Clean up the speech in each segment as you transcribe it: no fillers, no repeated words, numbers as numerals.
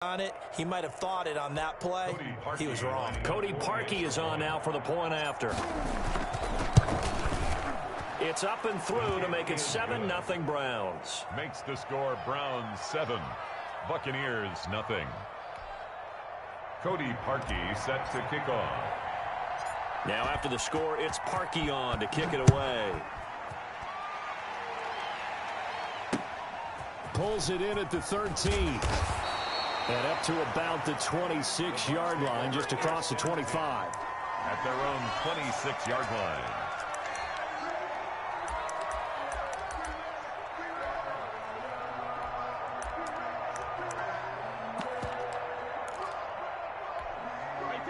on it. He might have thought it on that play. He was wrong. Cody Parkey is on now for the point after. It's up and through to make it 7-0 Browns. Makes the score Browns 7, Buccaneers 0. Cody Parkey set to kick off. Now after the score, it's Parkey on to kick it away. Pulls it in at the 13. And up to about the 26-yard line, just across the 25. At their own 26-yard line.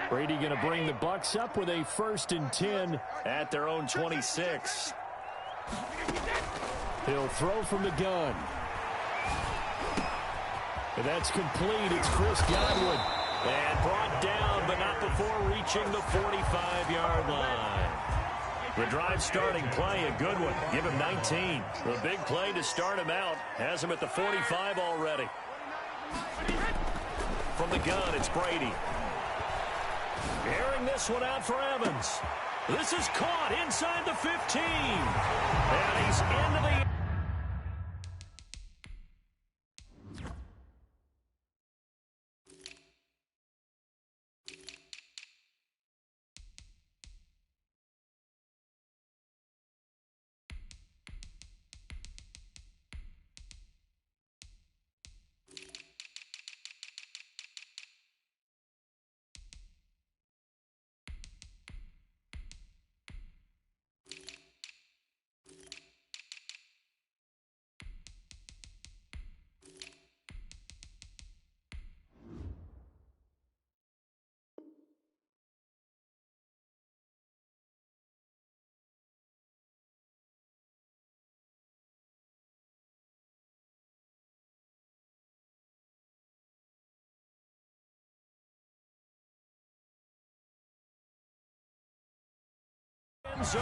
Brady going to bring the Bucs up with a 1st and 10 at their own 26. He'll throw from the gun. And that's complete. It's Chris Godwin. And brought down, but not before reaching the 45-yard line. The drive starting play, a good one. Give him 19. The big play to start him out. Has him at the 45 already. From the gun, it's Brady. Airing this one out for Evans. This is caught inside the 15. And he's into the... Zone,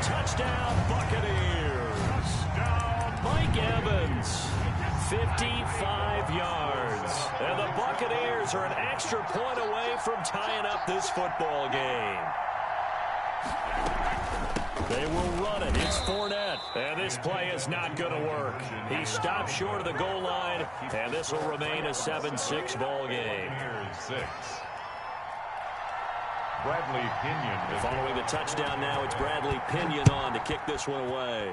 touchdown Buccaneers. Mike Evans, 55 yards. And the Buccaneers are an extra point away from tying up this football game. They will run it. It's Fournette. And this play is not going to work. He stopped short of the goal line, and this will remain a 7-6 ball game. Bradley Pinion. Following the touchdown now, it's Bradley Pinion on to kick this one away.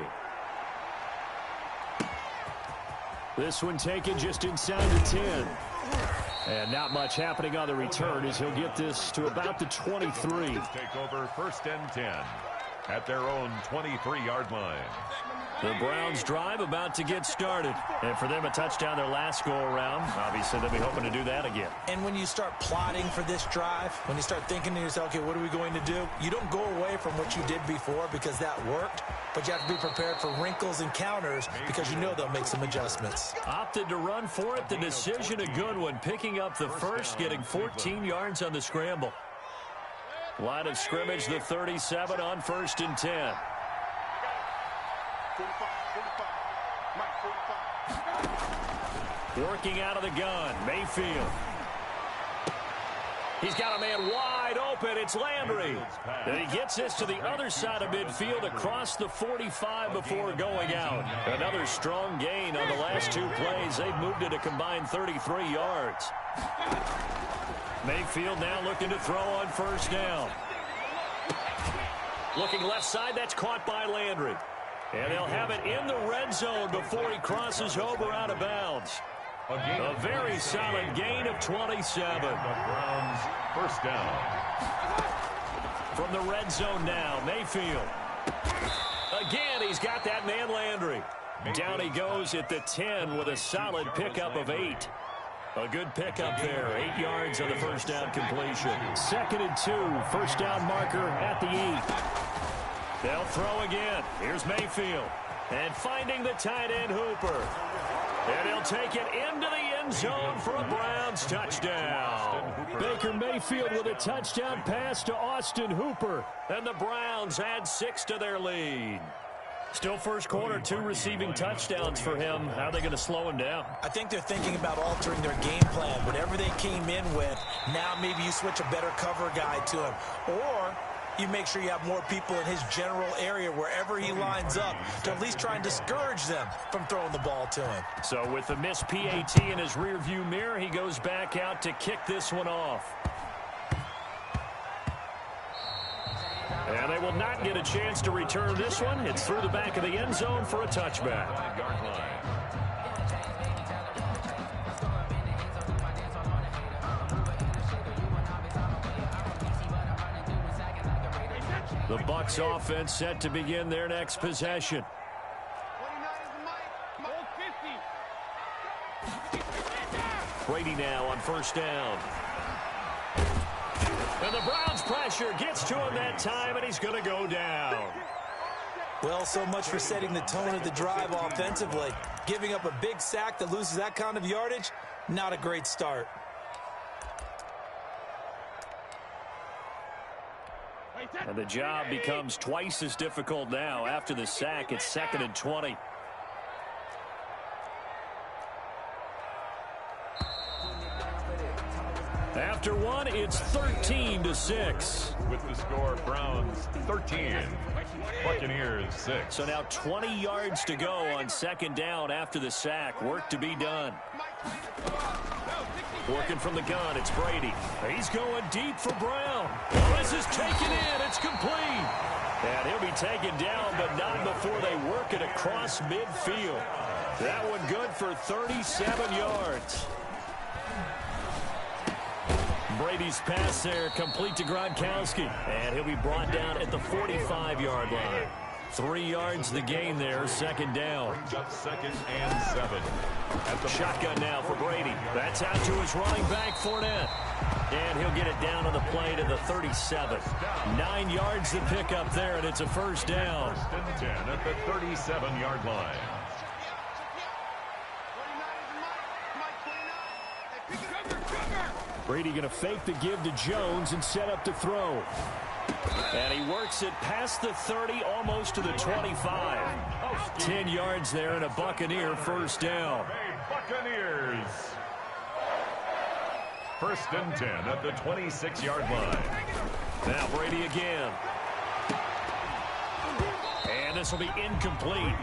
This one taken just inside the 10. And not much happening on the return as he'll get this to about the 23. Take over 1st and 10 at their own 23-yard line. The Browns drive about to get started. And for them, a touchdown their last go-around. Obviously, they'll be hoping to do that again. And when you start plotting for this drive, when you start thinking to yourself, okay, what are we going to do? You don't go away from what you did before because that worked, but you have to be prepared for wrinkles and counters because you know they'll make some adjustments. Opted to run for it. The decision a good one. Picking up the first, getting 14 yards on the scramble. Line of scrimmage, the 37 on 1st and 10. Working out of the gun, Mayfield. He's got a man wide open. It's Landry. And he gets this to the other side of midfield across the 45 before going out. Another strong gain on the last 2 plays. They've moved it a combined 33 yards. Mayfield now looking to throw on 1st down. Looking left side, that's caught by Landry. And they'll have it in the red zone before he crosses over out of bounds. A very solid gain of 27. The Browns 1st down. From the red zone now, Mayfield. Again, he's got that man Landry. Down he goes at the 10 with a solid pickup of 8. A good pickup there. 8 yards on the 1st down completion. 2nd and 2. 1st down marker at the 8. They'll throw again. Here's Mayfield. And finding the tight end Hooper. And he'll take it into the end zone for a Browns touchdown. Baker Mayfield with a touchdown pass to Austin Hooper. And the Browns add 6 to their lead. Still first quarter, 2 receiving touchdowns for him. How are they going to slow him down? I think they're thinking about altering their game plan. Whatever they came in with, now maybe you switch a better cover guy to him. Or you make sure you have more people in his general area wherever he lines up to at least try and discourage them from throwing the ball to him. So with the missed PAT in his rearview mirror, he goes back out to kick this one off. And they will not get a chance to return this one. It's through the back of the end zone for a touchback. The Bucs offense set to begin their next possession. Brady now on first down. And the Browns' pressure gets to him that time, and he's going to go down. Well, so much for setting the tone of the drive offensively. Giving up a big sack that loses that kind of yardage, not a great start. And the job becomes twice as difficult now. After the sack, it's 2nd and 20. After one, it's 13-6. With the score, Browns 13, Buccaneers 6. So now 20 yards to go on 2nd down after the sack. Work to be done. Working from the gun, it's Brady. He's going deep for Brown. This is taken in. It's complete. And he'll be taken down, but not before they work it across midfield. That one good for 37 yards. Brady's pass there, complete to Gronkowski. And he'll be brought down at the 45-yard line. 3 yards the gain there, 2nd down. 2nd and 7. At the shotgun now for Brady. That's out to his running back, Fournette. And he'll get it down on the play to the 37. 9 yards to pick up there, and it's a first down. 1st and 10 at the 37-yard line. Brady going to fake the give to Jones and set up to throw. And he works it past the 30, almost to the 25. 10 yards there and a Buccaneer first down. Buccaneers. 1st and 10 at the 26-yard line. Now Brady again. And this will be incomplete.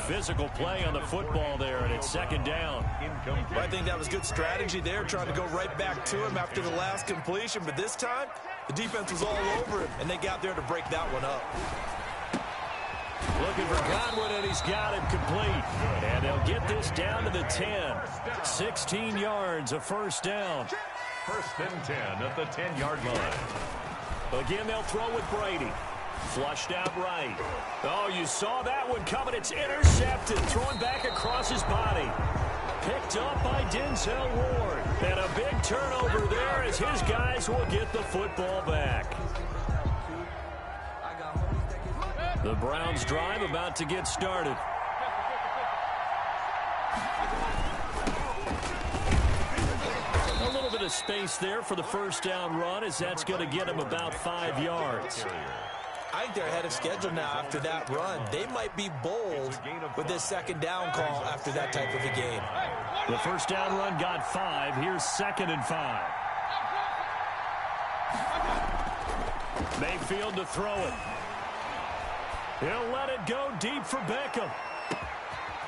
Physical play on the football there, and it's 2nd down. Well, I think that was good strategy there, trying to go right back to him after the last completion. But this time, the defense was all over him, and they got there to break that one up. Looking for Godwin, and he's got it complete. And they'll get this down to the 10. 16 yards, a first down. 1st and 10 at the 10-yard line. Again, they'll throw with Brady. Flushed out right. Oh, you saw that one coming. It's intercepted. Thrown back across his body. Picked up by Denzel Ward. And a big turnover there as his guys will get the football back. The Browns drive about to get started. A little bit of space there for the first down run, as that's going to get him about 5 yards. I think they're ahead of schedule now after that run. They might be bold with this 2nd down call after that type of a game. The first down run got 5. Here's 2nd and 5. Mayfield to throw it. He'll let it go deep for Beckham.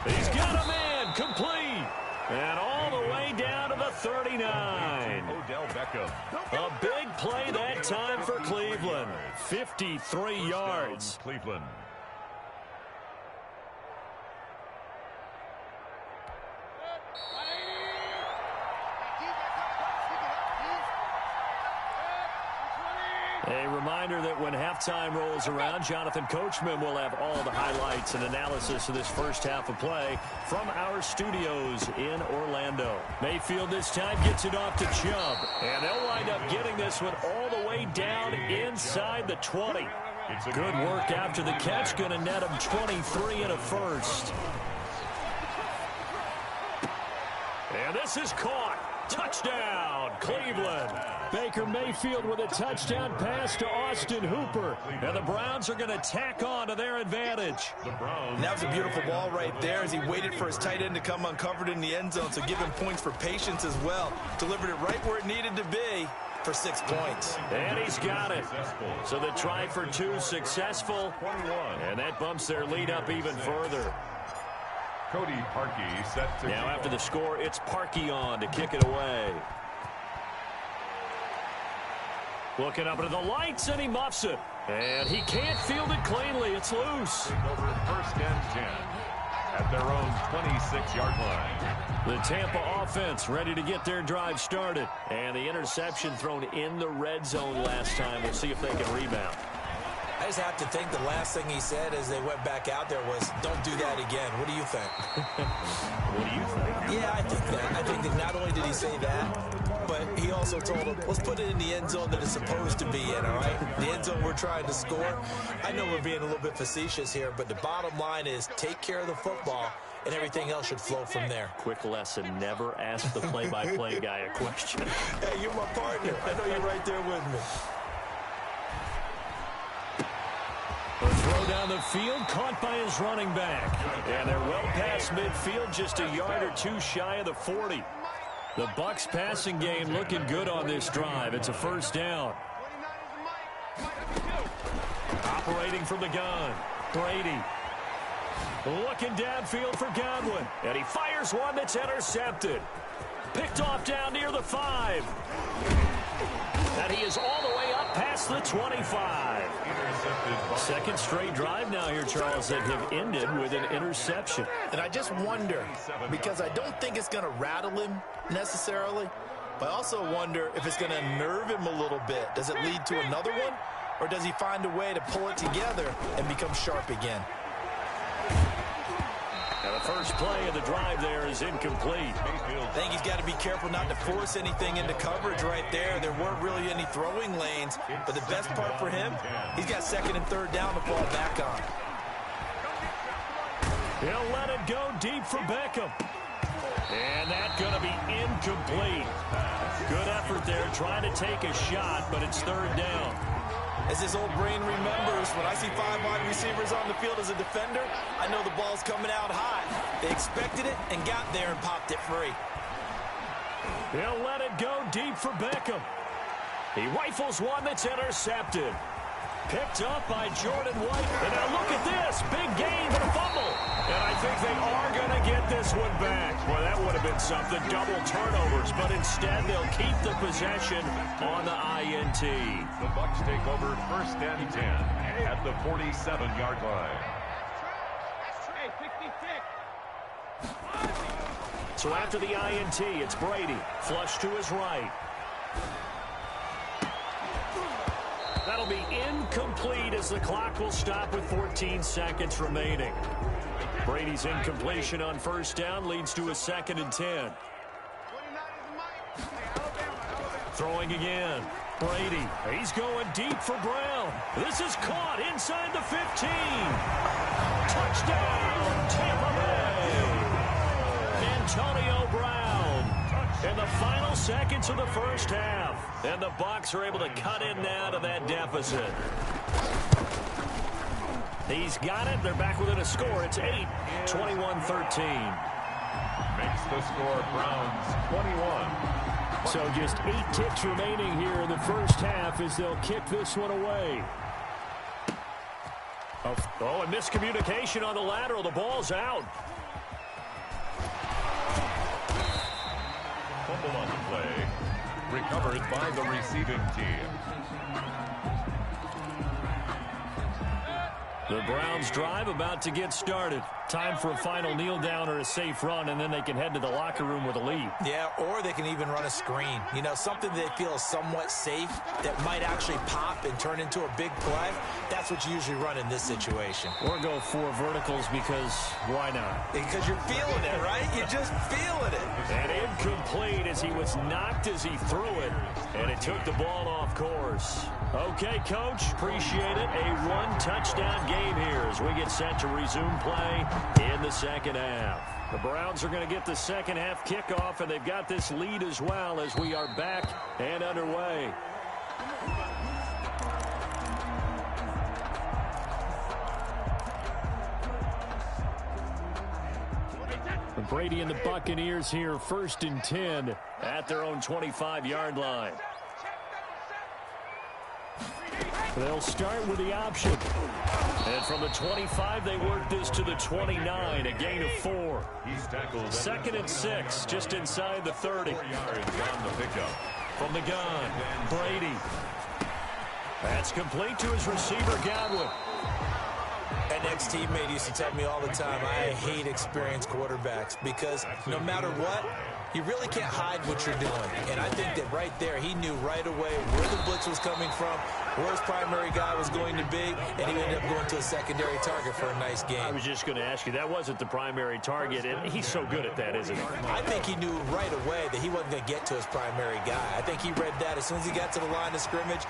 He's got a man, complete. And all the way down to the 39. Odell Beckham. A big play that time for Cleveland. 53 yards. Cleveland. A reminder that when halftime rolls around, Jonathan Coachman will have all the highlights and analysis of this first half of play from our studios in Orlando. Mayfield this time gets it off to Chubb, and they'll wind up getting this one all the way down inside the 20. Good work after the catch, going to net him 23 and a first. And this is caught. Touchdown, Cleveland. Baker Mayfield with a touchdown pass to Austin Hooper. And the Browns are going to tack on to their advantage. And that was a beautiful ball right there as he waited for his tight end to come uncovered in the end zone, so give him points for patience as well. Delivered it right where it needed to be for 6 points. And he's got it. So the try for 2 successful. And that bumps their lead up even further. Cody Parkey set to now after the score, it's Parkey on to kick it away. Looking up into the lights, and he muffs it. And he can't field it cleanly. It's loose. Over 1st and 10 at their own 26-yard line. The Tampa offense ready to get their drive started. And the interception thrown in the red zone last time. We'll see if they can rebound. I just have to think the last thing he said as they went back out there was, don't do that again. What do you think? What do you think? Yeah, I think that. I think that not only did he say that, but he also told him, let's put it in the end zone that it's supposed to be in, all right? The end zone we're trying to score. I know we're being a little bit facetious here, but the bottom line is take care of the football, and everything else should flow from there. Quick lesson, never ask the play-by-play guy a question. Hey, you're my partner. I know you're right there with me. A throw down the field, caught by his running back. And they're well past midfield, just a yard or 2 shy of the 40. The Bucs passing game looking good on this drive. It's a 1st down. Operating from the gun, Brady. Looking downfield for Godwin. And he fires one that's intercepted. Picked off down near the 5. And he is all the way up past the 25. Second straight drive now here, Charles, that have ended with an interception. And I just wonder, because I don't think it's going to rattle him necessarily, but I also wonder if it's going to nerve him a little bit. Does it lead to another one, or does he find a way to pull it together and become sharp again? Now the first play of the drive there is incomplete. I think he's got to be careful not to force anything into coverage right there. There weren't really any throwing lanes, but the best part for him, he's got 2nd and 3rd down to fall back on. He'll let it go deep for Beckham. And that's going to be incomplete. Good effort there trying to take a shot, but it's 3rd down. As his old brain remembers, when I see 5 wide receivers on the field as a defender, I know the ball's coming out hot. They expected it and got there and popped it free. He'll let it go deep for Beckham. He rifles one that's intercepted. Picked up by Jordan White. And now look at this. Big gain for the fumble. And I think they are going to get this one back. Well, that would have been something. Double turnovers. But instead, they'll keep the possession on the INT. The Bucs take over 1st and 10 at the 47-yard line. So after the INT, it's Brady. Flush to his right. That'll be incomplete as the clock will stop with 14 seconds remaining. Brady's incompletion on 1st down leads to a 2nd and 10. Throwing again. Brady. He's going deep for Brown. This is caught inside the 15. Touchdown, Tampa Bay. Antonio Brown. In the final seconds of the 1st half. And the Bucs are able to cut in now to that deficit. He's got it. They're back within a score. It's 8, 21-13. Makes the score Browns 21. So just 8 ticks remaining here in the 1st half as they'll kick this one away. Oh, and miscommunication on the lateral. The ball's out. Fumble on the play. Recovered by the receiving team. The Browns drive about to get started. Time for a final kneel down or a safe run, and then they can head to the locker room with a lead. Yeah, or they can even run a screen. You know, something they feel is somewhat safe that might actually pop and turn into a big play. That's what you usually run in this situation. Or go 4 verticals because why not? Because you're feeling it, right? You're just feeling it. And incomplete as he was knocked as he threw it, and it took the ball off course. Okay, Coach, appreciate it. A 1-touchdown game here as we get set to resume play in the 2nd half. The Browns are going to get the second half kickoff, and they've got this lead as well as we are back and underway. Brady and the Buccaneers here, 1st and 10 at their own 25-yard line. They'll start with the option. And from the 25, they work this to the 29, a gain of 4. He's tackled. 2nd and 6, just inside the 30. 4 yards on the pickup. From the gun, Brady. That's complete to his receiver, Godwin. An ex-teammate used to tell me all the time, I hate experienced quarterbacks because no matter what, you really can't hide what you're doing. And I think that right there, he knew right away where the blitz was coming from, where his primary guy was going to be, and he ended up going to a secondary target for a nice game. I was just going to ask you, that wasn't the primary target, and he's so good at that, isn't he? I think he knew right away that he wasn't going to get to his primary guy. I think he read that as soon as he got to the line of scrimmage,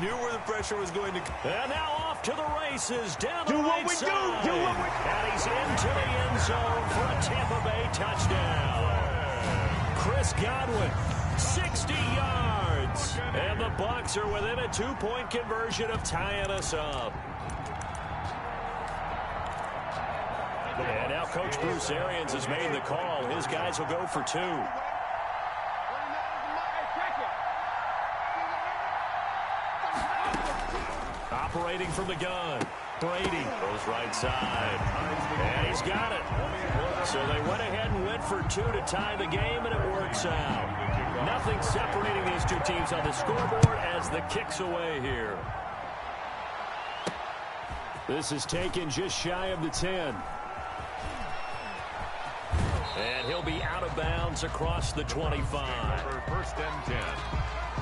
knew where the pressure was going to come. And now off to the races, down the right side. And he's into the end zone for a Tampa Bay touchdown. Chris Godwin, 60 yards. And the Bucs are within a 2-point conversion of tying us up. And now Coach Bruce Arians has made the call. His guys will go for 2. Operating from the gun. Brady goes right side. And he's got it. So they went ahead and went for 2 to tie the game, and it works out. Nothing separating these two teams on the scoreboard as the kick's away here. This is taken just shy of the 10. And he'll be out of bounds across the 25. 1st and 10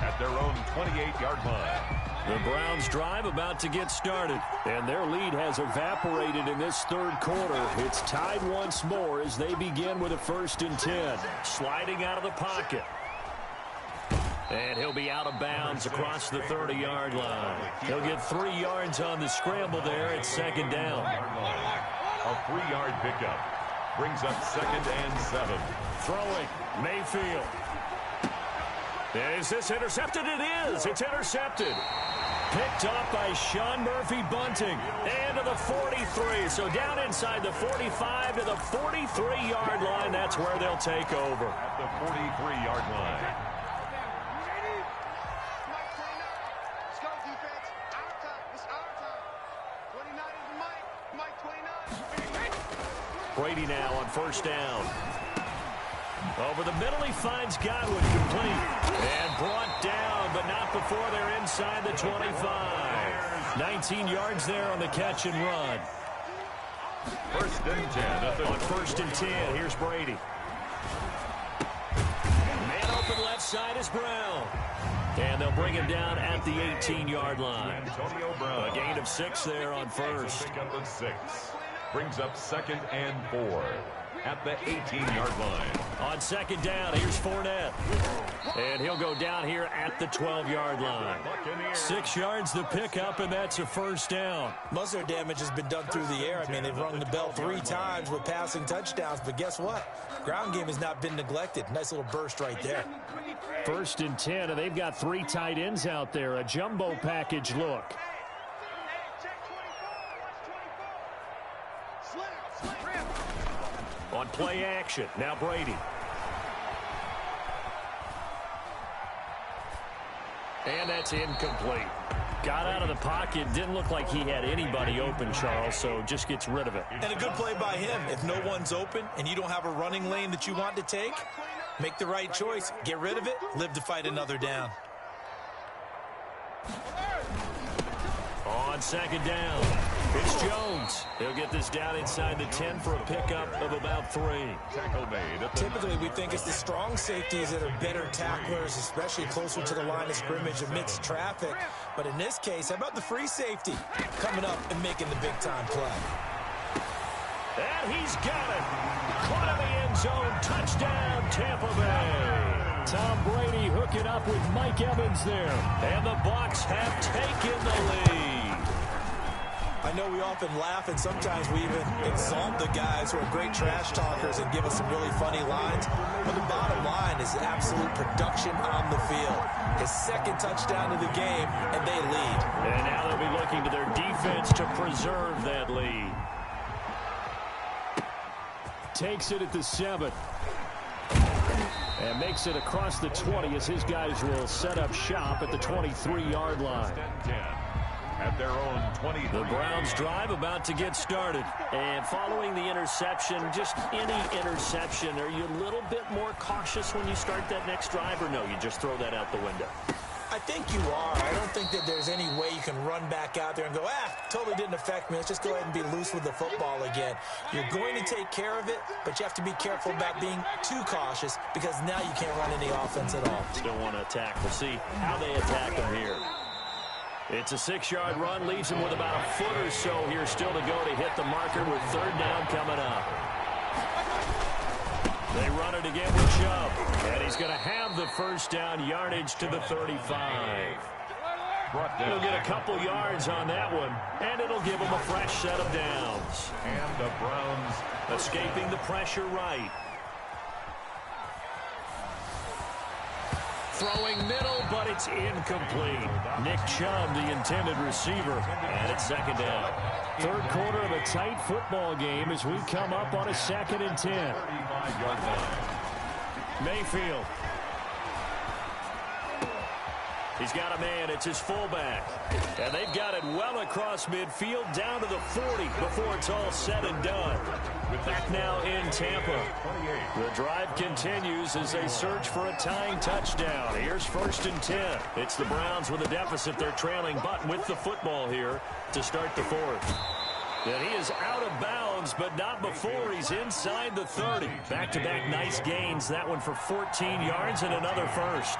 at their own 28-yard line. The Browns drive about to get started, and their lead has evaporated in this 3rd quarter. It's tied once more as they begin with a 1st and 10. Sliding out of the pocket. And he'll be out of bounds across the 30-yard line. He'll get 3 yards on the scramble there at 2nd down. A 3-yard pickup brings up 2nd and 7. Throwing, Mayfield. Is this intercepted? It is. It's intercepted. Picked up by Sean Murphy Bunting. And to the 43. So down inside the 45 to the 43-yard line. That's where they'll take over. At the 43-yard line. Let's go, defense. Our time. It's our time. 29 is the mic. Mike 29. Brady now on 1st down. Over the middle, he finds Godwin complete. And brought down, but not before they're inside the 25. 19 yards there on the catch and run. 1st and 10. On 1st and 10, here's Brady. Man open left side is Brown. And they'll bring him down at the 18-yard line. Antonio Brown. A gain of 6 there on 1st. Pickup of 6. Brings up 2nd and 4. At the 18-yard line. On 2nd down, here's Fournette. And he'll go down here at the 12-yard line. 6 yards the pickup, and that's a 1st down. Most of their damage has been done through the air. I mean, they've rung the bell 3 times with passing touchdowns, but guess what? Ground game has not been neglected. Nice little burst right there. 1st and 10, and they've got 3 tight ends out there. A jumbo package look. On play action, now Brady. And that's incomplete. Got out of the pocket, didn't look like he had anybody open, Charles, so just gets rid of it. And a good play by him. If no one's open and you don't have a running lane that you want to take, make the right choice. Get rid of it, live to fight another down. On 2nd down, it's Jones. He'll get this down inside the 10 for a pickup of about 3. Tackle made. Typically, we think it's the strong safeties that are better tacklers, especially closer to the line of scrimmage amidst traffic. But in this case, how about the free safety coming up and making the big-time play? And he's got it. Caught in the end zone. Touchdown, Tampa Bay. Tom Brady hooking up with Mike Evans there. And the Bucs have taken the lead. I know we often laugh, and sometimes we even exalt the guys who are great trash talkers and give us some really funny lines. But the bottom line is absolute production on the field. His second touchdown of the game, and they lead. And now they'll be looking to their defense to preserve that lead. Takes it at the 7. And makes it across the 20 as his guys will set up shop at the 23-yard line. At their own 20. The Browns drive about to get started. And following the interception, just any interception, are you a little bit more cautious when you start that next drive, or no, you just throw that out the window? I think you are. I don't think that there's any way you can run back out there and go, totally didn't affect me. Let's just go ahead and be loose with the football again. You're going to take care of it, but you have to be careful about being too cautious because now you can't run any offense at all. Still want to attack. We'll see how they attack them here. It's a 6-yard run, leaves him with about a foot or so here still to go to hit the marker with 3rd down coming up. They run it again with Chubb, and he's going to have the 1st down yardage to the 35. He'll get a couple yards on that one, and it'll give him a fresh set of downs. And the Browns escaping the pressure right. Throwing middle, but it's incomplete. Nick Chubb, the intended receiver, and it's 2nd down. 3rd quarter of a tight football game as we come up on a 2nd and 10. 35-yard line. Mayfield. He's got a man. It's his fullback. And they've got it well across midfield down to the 40 before it's all said and done. Back now in Tampa. The drive continues as they search for a tying touchdown. Here's 1st and 10. It's the Browns with a deficit. They're trailing, but with the football here to start the 4th. And he is out of bounds, but not before he's inside the 30. Back-to-back nice gains. That one for 14 yards and another first.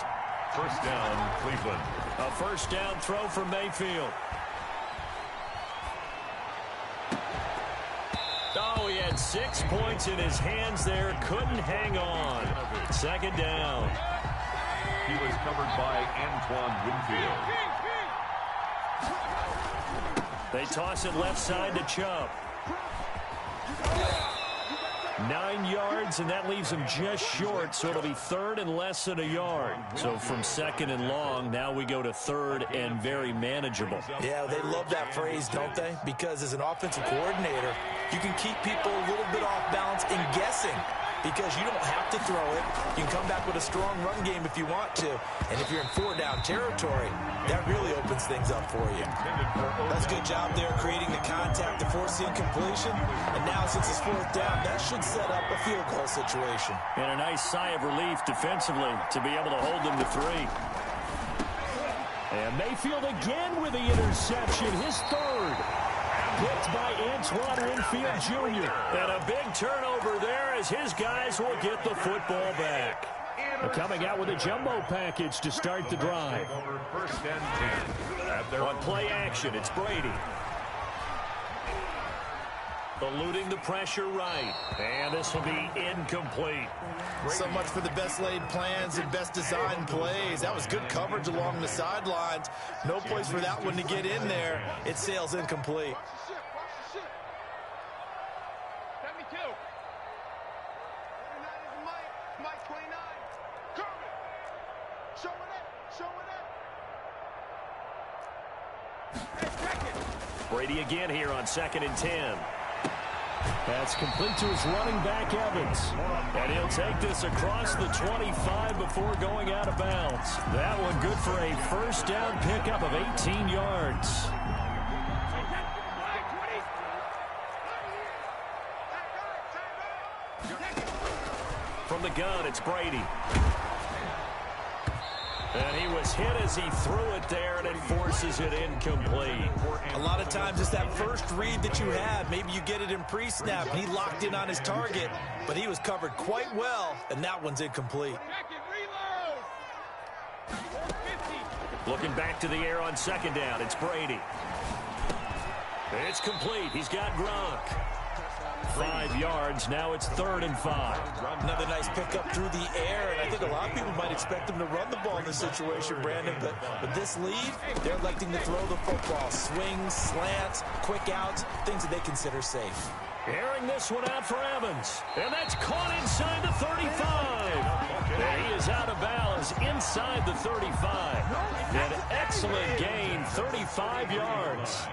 1st down, Cleveland. A 1st down throw from Mayfield. Oh, he had 6 points in his hands there. Couldn't hang on. 2nd down. He was covered by Antoine Winfield. They toss it left side to Chubb. 9 yards, and that leaves him just short, so it'll be 3rd and less than a yard. So from 2nd and long, now we go to 3rd and very manageable. Yeah, they love that phrase, don't they? Because as an offensive coordinator, you can keep people a little bit off balance in guessing because you don't have to throw it. You can come back with a strong run game if you want to. And if you're in 4-down territory, that really opens things up for you. That's a good job there creating the contact to force the incompletion. And now since it's 4th down, that should set up a field goal situation. And a nice sigh of relief defensively to be able to hold them to 3. And Mayfield again with the interception, his 3rd. Picked by Antoine Winfield Jr. And a big turnover there as his guys will get the football back. They're coming out with a jumbo package to start the drive. 1st and 10. On play action, it's Brady. Eluding the pressure right. And this will be incomplete. So much for the best laid plans and best designed plays. That was good coverage along the sidelines. No place for that one to get in there. It sails incomplete. Brady again here on 2nd and 10. That's complete to his running back, Evans. And he'll take this across the 25 before going out of bounds. That one good for a 1st down pickup of 18 yards. From the gun, it's Brady. And he was hit as he threw it there, and it forces it incomplete. A lot of times it's that first read that you have. Maybe you get it in pre-snap. He locked in on his target, but he was covered quite well, and that one's incomplete. Looking back to the air on 2nd down, it's Brady. It's complete. He's got Gronk. 5 yards. Now it's 3rd and 5. Another nice pickup through the air, and I think a lot of people might expect him to run the ball in this situation, Brandon, but with this lead, they're electing to throw the football. Swings, slants, quick outs, things that they consider safe. Airing this one out for Evans, and that's caught inside the 35. And he is out of bounds inside the 35. An excellent gain, 35 yards.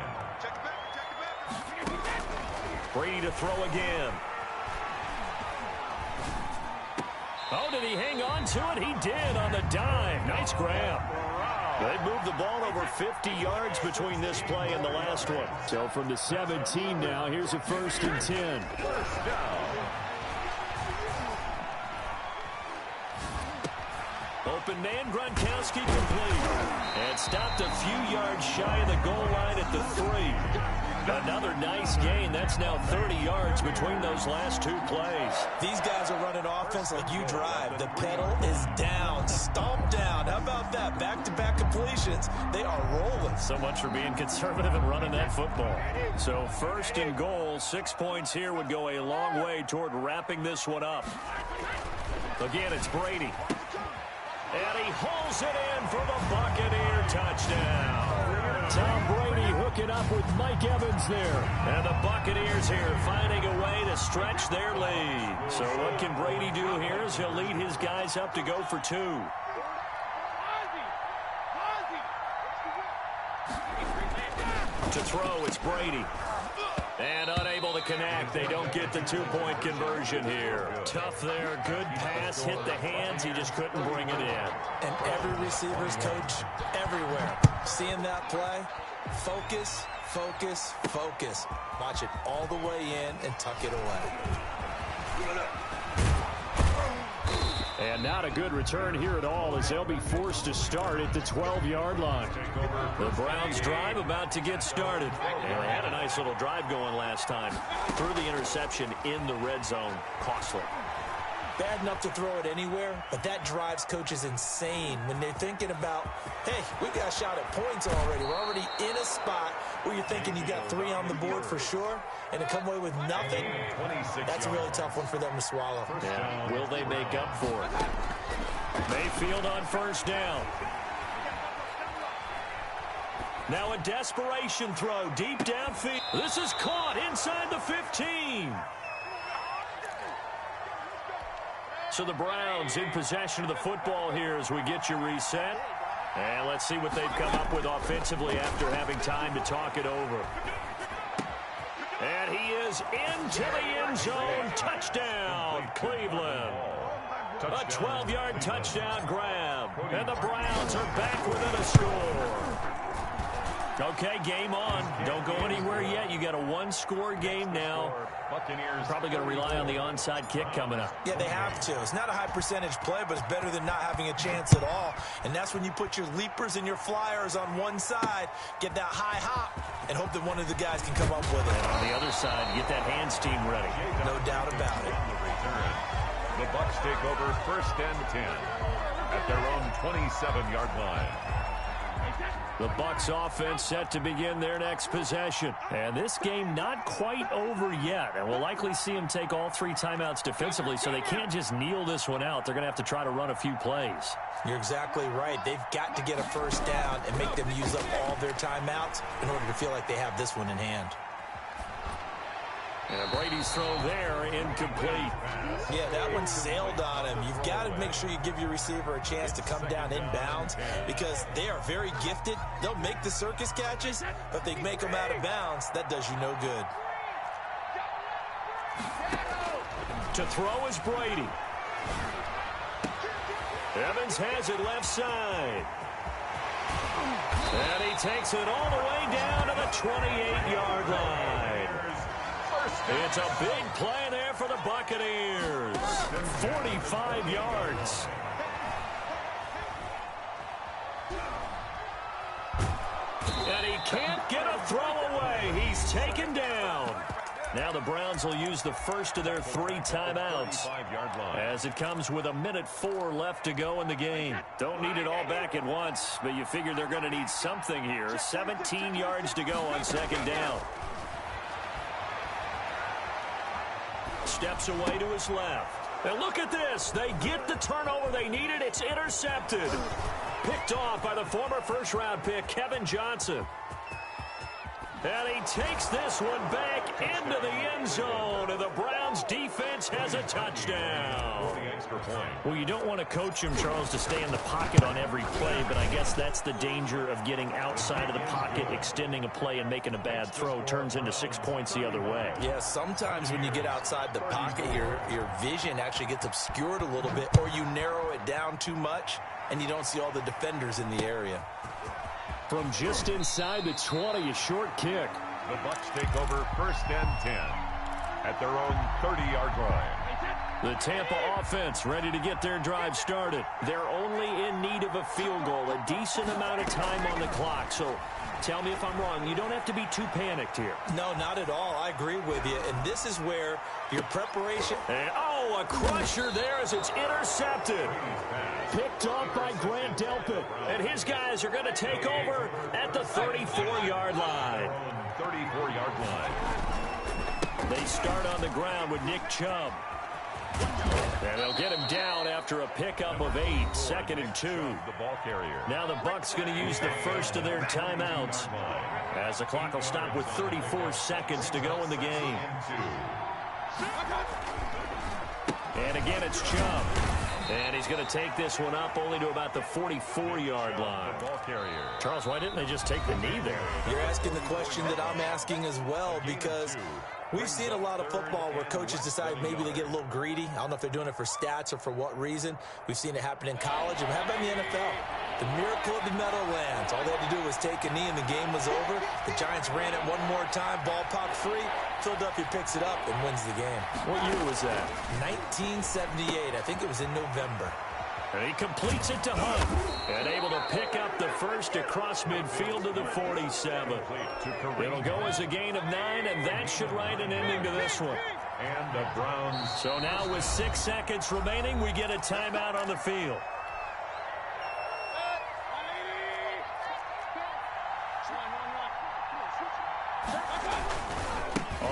Brady to throw again. Oh, did he hang on to it? He did on the dive. Nice grab. They moved the ball over 50 yards between this play and the last one. So from the 17 now, here's a 1st and 10. Open man, Gronkowski complete. And stopped a few yards shy of the goal line at the 3. Another nice gain. That's now 30 yards between those last 2 plays. These guys are running offense like you drive. The pedal is down, stomped down. How about that? Back-to-back completions. They are rolling. So much for being conservative and running that football. So 1st and goal, 6 points here would go a long way toward wrapping this one up. Again, it's Brady. And he hauls it in for the Buccaneer touchdown. Tom Brady hooking up with Mike Evans there. And the Buccaneers here finding a way to stretch their lead. So what can Brady do here is he'll lead his guys up to go for 2. To throw, it's Brady. And unable to connect. They don't get the 2-point conversion here. Tough there. Good pass. Hit the hands. He just couldn't bring it in. And every receiver's coach everywhere. Seeing that play, focus, focus, focus. Watch it all the way in and tuck it away. And not a good return here at all as they'll be forced to start at the 12-yard line. The Browns drive about to get started. And they had a nice little drive going last time. Threw the interception in the red zone. Costly. Bad enough to throw it anywhere, but that drives coaches insane when they're thinking about, hey, we got a shot at points already. We're already in a spot where you're thinking you got 3 on the board for sure, and to come away with nothing, that's a really tough one for them to swallow. Yeah. Will they make up for it? Mayfield on 1st down. Now a desperation throw deep downfield. This is caught inside the 15. So the Browns in possession of the football here as we get you reset. And let's see what they've come up with offensively after having time to talk it over. And he is into the end zone. Touchdown, Cleveland. A 12-yard touchdown grab. And the Browns are back within a score. Okay, game on. Don't go anywhere yet. You got a 1-score game now. Probably going to rely on the onside kick coming up. Yeah, they have to. It's not a high percentage play, but it's better than not having a chance at all. And that's when you put your leapers and your flyers on one side, get that high hop, and hope that one of the guys can come up with it. And on the other side, get that hands team ready. No doubt about it. The Bucs take over 1st and 10 at their own 27-yard line. The Bucs offense set to begin their next possession. And this game not quite over yet. And we'll likely see them take all 3 timeouts defensively, so they can't just kneel this one out. They're going to have to try to run a few plays. You're exactly right. They've got to get a 1st down and make them use up all their timeouts in order to feel like they have this one in hand. And Brady's throw there, incomplete. Yeah, that one sailed on him. You've got to make sure you give your receiver a chance to come down inbounds because they are very gifted. They'll make the circus catches, but they make them out of bounds. That does you no good. To throw is Brady. Evans has it left side. And he takes it all the way down to the 28-yard line. It's a big play there for the Buccaneers. 45 yards. And he can't get a throw away. He's taken down. Now the Browns will use the first of their 3 timeouts as it comes with 1:04 left to go in the game. Don't need it all back at once, but you figure they're going to need something here. 17 yards to go on 2nd down. steps away to his left. And look at this. They get the turnover they needed. It's intercepted. Picked off by the former first-round pick, Kevin Johnson. And he takes this one back into the end zone, and the Browns defense has a touchdown. Well, you don't want to coach him, Charles, to stay in the pocket on every play, but I guess that's the danger of getting outside of the pocket, extending a play, and making a bad throw. Turns into 6 points the other way. Yeah, sometimes when you get outside the pocket, your vision actually gets obscured a little bit, or you narrow it down too much, and you don't see all the defenders in the area. From just inside the 20, a short kick. The Bucs take over 1st and 10 at their own 30-yard line. The Tampa offense ready to get their drive started. They're only in need of a field goal, a decent amount of time on the clock. So tell me if I'm wrong. You don't have to be too panicked here. No, not at all. I agree with you. And this is where your preparation... And, oh, a crusher there as it's intercepted. Picked off by Grant Delpit. And his guys are going to take over at the 34-yard line. 34-yard line. They start on the ground with Nick Chubb. And they'll get him down after a pickup of 8, 2nd and 2. The ball carrier. Now the Bucs going to use the first of their timeouts, as the clock will stop with 34 seconds to go in the game. And again, it's Chubb. And he's going to take this one up only to about the 44-yard line. Ball carrier. Charles, why didn't they just take the knee there? You're asking the question that I'm asking as well, because we've seen a lot of football where coaches decide maybe they get a little greedy. I don't know if they're doing it for stats or for what reason. We've seen it happen in college. And how about in the NFL? The miracle of the Meadowlands. All they had to do was take a knee and the game was over. The Giants ran it one more time. Ball popped free. Philadelphia picks it up and wins the game. What year was that? 1978. I think it was in November. And he completes it to Hunt. And able to pick up the first across midfield to the 47. It'll go as a gain of 9, and that should write an ending to this one. And the Browns. So now with 6 seconds remaining, we get a timeout on the field.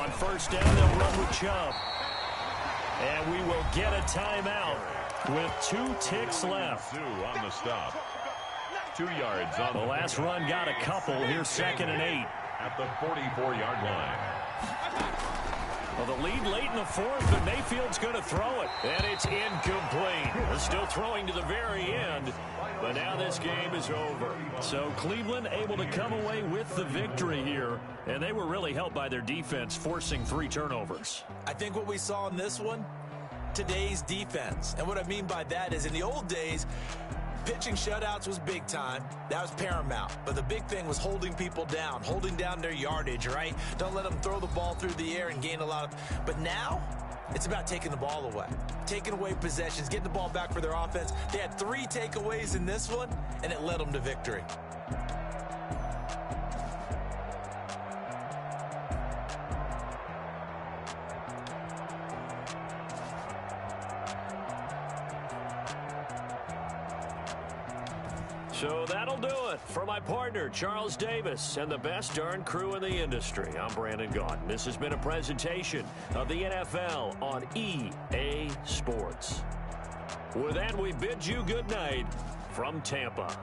On first down, they'll run with Chubb. And we will get a timeout with 2 ticks left. On the stop. 2 yards on the last run got a couple. Here's 2nd and 8. At the 44-yard line. Well, the lead late in the 4th, but Mayfield's going to throw it. And it's incomplete. They're still throwing to the very end. But now this game is over. So Cleveland able to come away with the victory here. And they were really helped by their defense, forcing 3 turnovers. I think what we saw in this one, today's defense. And what I mean by that is in the old days, pitching shutouts was big time. That was paramount. But the big thing was holding people down, holding down their yardage, right? Don't let them throw the ball through the air and gain a lot of... But now, it's about taking the ball away. Taking away possessions, getting the ball back for their offense. They had 3 takeaways in this one, and it led them to victory. So that'll do it for my partner, Charles Davis, and the best darn crew in the industry. I'm Brandon Gaudin. This has been a presentation of the NFL on EA Sports. With that, we bid you good night from Tampa.